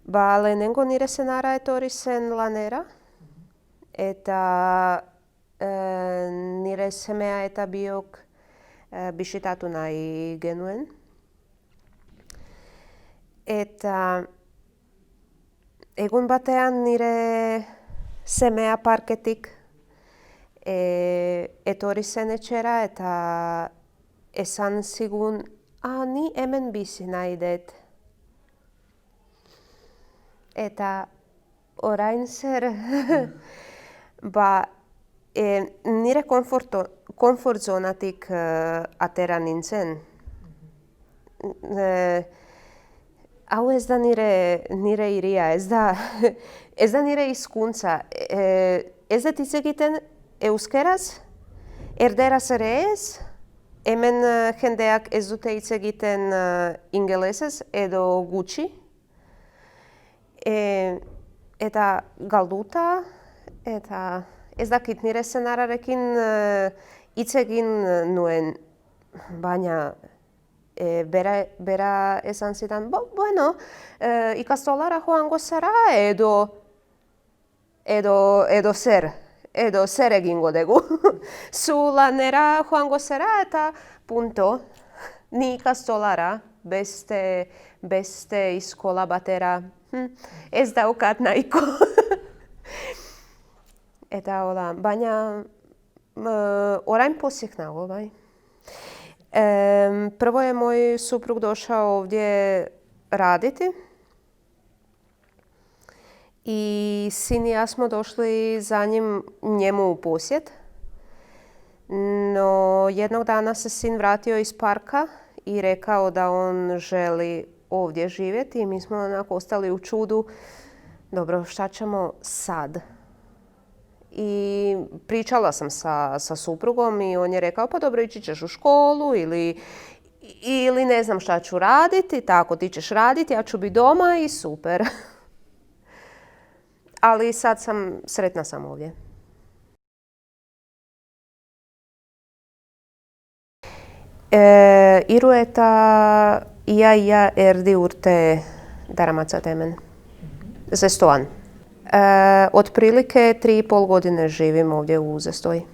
Ba, lehenengo nire senara etorri zen lanera, eta nire semea eta biok bisitatu nahi genuen. Eta egun batean nire semea parketik etorri zen etxera eta esan zigun, ni hemen bizi nahi dut. Eta orain zer, nire comfort zonatik atera nintzen. Hau ez da nire hiria, ez da nire hizkuntza. Ez dut hitz egiten euskeraz, erderaz ere ez, hemen jendeak ez dute hitz egiten ingelesez edo gutxi. Eta galduta, eta ez dakit nire senararekin hitz egin nuen, baina bera esan zidan, bueno, ikastolara joango zara edo zer egingo dugu. Zu lanera joango zara eta punto. Ni ikastolara, beste iskola batera, ez daukat nahiko. Eta hola, baina orain pozik nago, bai. Prvo je moj suprug došao ovdje raditi i sin i ja smo došli za njemu u posjet. No jednog dana se sin vratio iz parka i rekao da on želi ovdje živjeti i mi smo onako ostali u čudu, dobro, šta ćemo sad? I pričala sam sa suprugom i on je rekao, pa dobro, ići ćeš u školu ili ne znam šta ću raditi, tako ti ćeš raditi, ja ću biti doma i super. Ali sad sretna sam ovdje. Hiru eta ia erdi urte daramatza hemen. Zestoan. Otprilike 3,5 godine živim ovdje u Zestoji.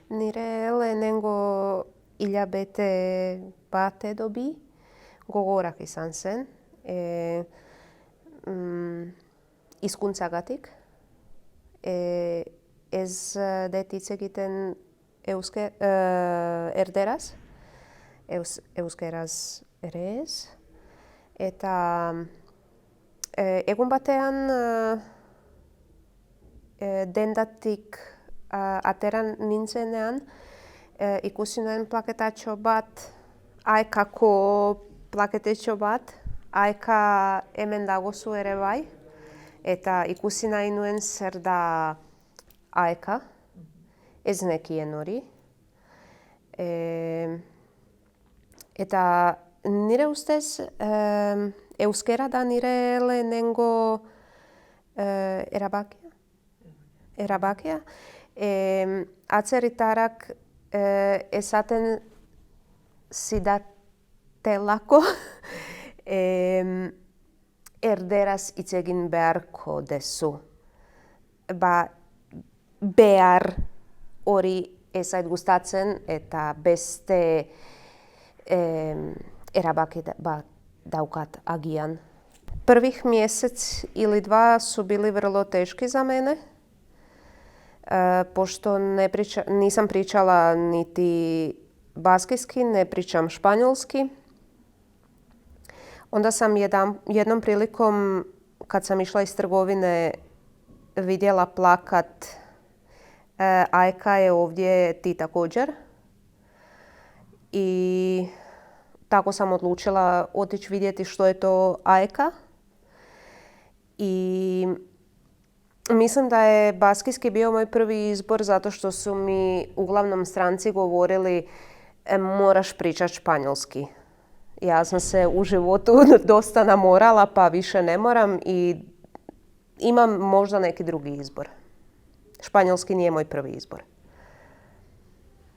Nire lehenengo hilabete bate dobi gogorak izan zen. Hizkuntzagatik. Ez dut hitz egiten erderaz. Euskeraz ere ez. Eta egun batean dendatik ateran nintzenean ikusi nuen plaketatxo bat, AEK-ko plaketatxo bat, AEK hemen dagozu ere bai, eta ikusi nahi nuen zer da AEK, ez nekien hori. Eta nire ustez, euskera da nire lehenengo erabakia. Atzerritarrak esaten zidatelako erderaz hitz egin beharko dezu. Behar hori ez zait gustatzen eta beste erabaki bat daukat agian. Prvih mjesec ili dva su bili vrlo teški za mene, pošto nisam pričala niti baskijski, ne pričam španjolski. Onda sam jednom prilikom, kad sam išla iz trgovine, vidjela plakat AEK je ovdje, ti također. I tako sam odlučila otići vidjeti što je to AEK. I mislim da je baskijski bio moj prvi izbor zato što su mi uglavnom stranci govorili moraš pričati španjolski. Ja sam se u životu dosta namorala pa više ne moram i imam možda neki drugi izbor. Španjolski nije moj prvi izbor.